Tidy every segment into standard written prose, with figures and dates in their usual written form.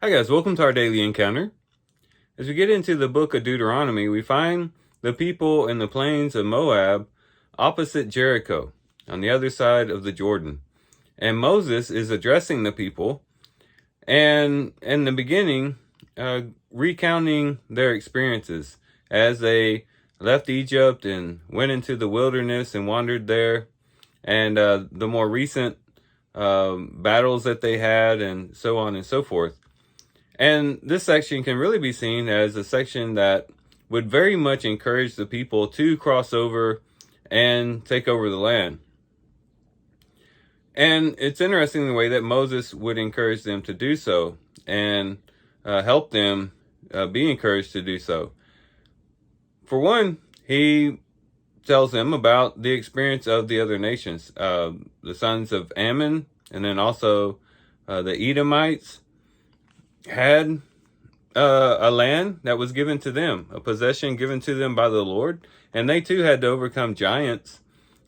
Hi guys, welcome to our daily encounter. As we get into the book of Deuteronomy, we find the people in the plains of Moab opposite Jericho on the other side of the Jordan. And Moses is addressing the people and in the beginning, recounting their experiences as they left Egypt and went into the wilderness and wandered there, and the more recent battles that they had, and so on and so forth. And this section can really be seen as a section that would very much encourage the people to cross over and take over the land. And it's interesting the way that Moses would encourage them to do so and help them be encouraged to do so. For one, he tells them about the experience of the other nations, the sons of Ammon, and then also the Edomites had a land that was given to them, a possession given to them by the Lord, and they too had to overcome giants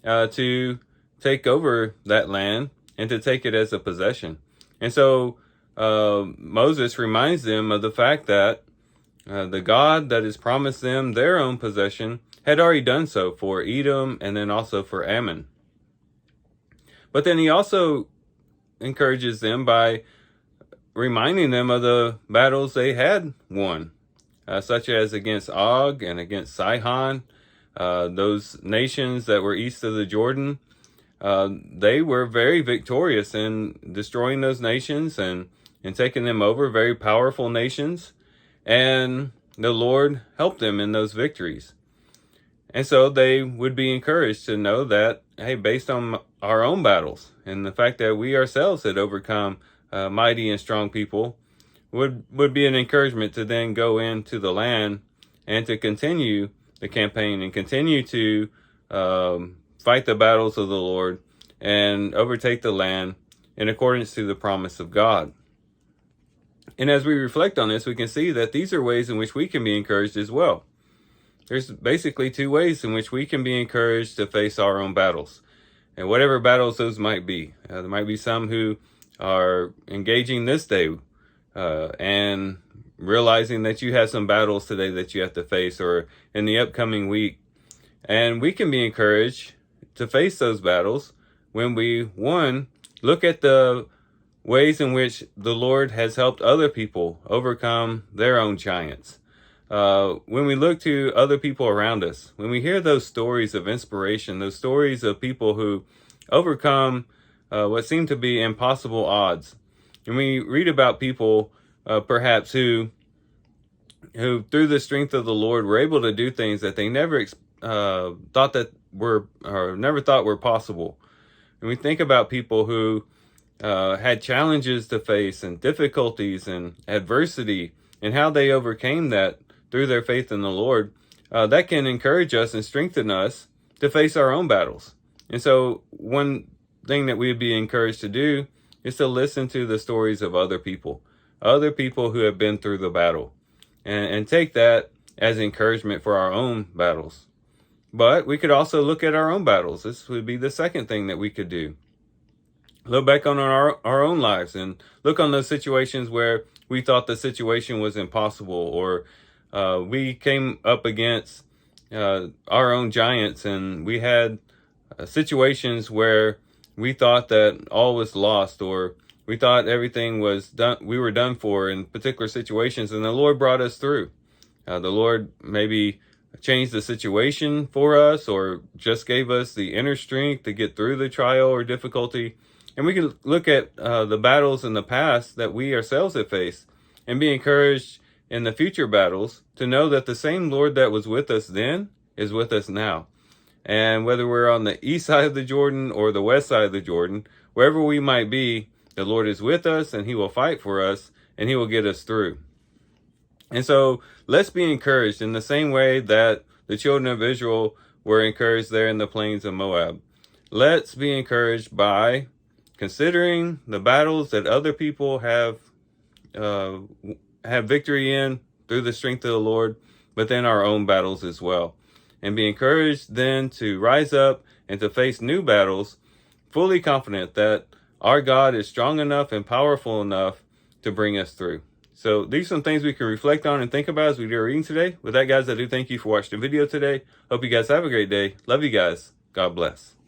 to take over that land and to take it as a possession. And so Moses reminds them of the fact that the God that has promised them their own possession had already done so for Edom and then also for Ammon. But then he also encourages them by reminding them of the battles they had won, such as against Og and against Sihon, those nations that were east of the Jordan. They were very victorious in destroying those nations and taking them over, very powerful nations. And the Lord helped them in those victories. And so they would be encouraged to know that, hey, based on our own battles and the fact that we ourselves had overcome mighty and strong people, would be an encouragement to then go into the land and to continue the campaign and continue to fight the battles of the Lord and overtake the land in accordance to the promise of God. And as we reflect on this, we can see that these are ways in which we can be encouraged as well. There's basically two ways in which we can be encouraged to face our own battles, and whatever battles those might be. There might be some who are engaging this day and realizing that you have some battles today that you have to face, or in the upcoming week. And we can be encouraged to face those battles when we, one, look at the ways in which the Lord has helped other people overcome their own giants. When we look to other people around us, when we hear those stories of inspiration, those stories of people who overcome what seem to be impossible odds, and we read about people perhaps who through the strength of the Lord were able to do things that they never thought that were, or never thought were possible. And we think about people who had challenges to face and difficulties and adversity, and how they overcame that through their faith in the Lord. That can encourage us and strengthen us to face our own battles. And so one thing that we'd be encouraged to do is to listen to the stories of other people who have been through the battle, and take that as encouragement for our own battles. But we could also look at our own battles. This would be the second thing that we could do. Look back on our own lives and look on those situations where we thought the situation was impossible, or we came up against our own giants, and we had situations where we thought that all was lost, or we thought everything was done, we were done for in particular situations, and the Lord brought us through. The Lord maybe changed the situation for us, or just gave us the inner strength to get through the trial or difficulty. And we can look at the battles in the past that we ourselves have faced and be encouraged in the future battles to know that the same Lord that was with us then is with us now. And whether we're on the east side of the Jordan or the west side of the Jordan, wherever we might be, the Lord is with us, and he will fight for us, and he will get us through. And so let's be encouraged in the same way that the children of Israel were encouraged there in the plains of Moab. Let's be encouraged by considering the battles that other people have victory in through the strength of the Lord, but then our own battles as well. And be encouraged then to rise up and to face new battles, fully confident that our God is strong enough and powerful enough to bring us through. So these are some things we can reflect on and think about as we do our reading today. With that, guys, I do thank you for watching the video today. Hope you guys have a great day. Love you guys. God bless.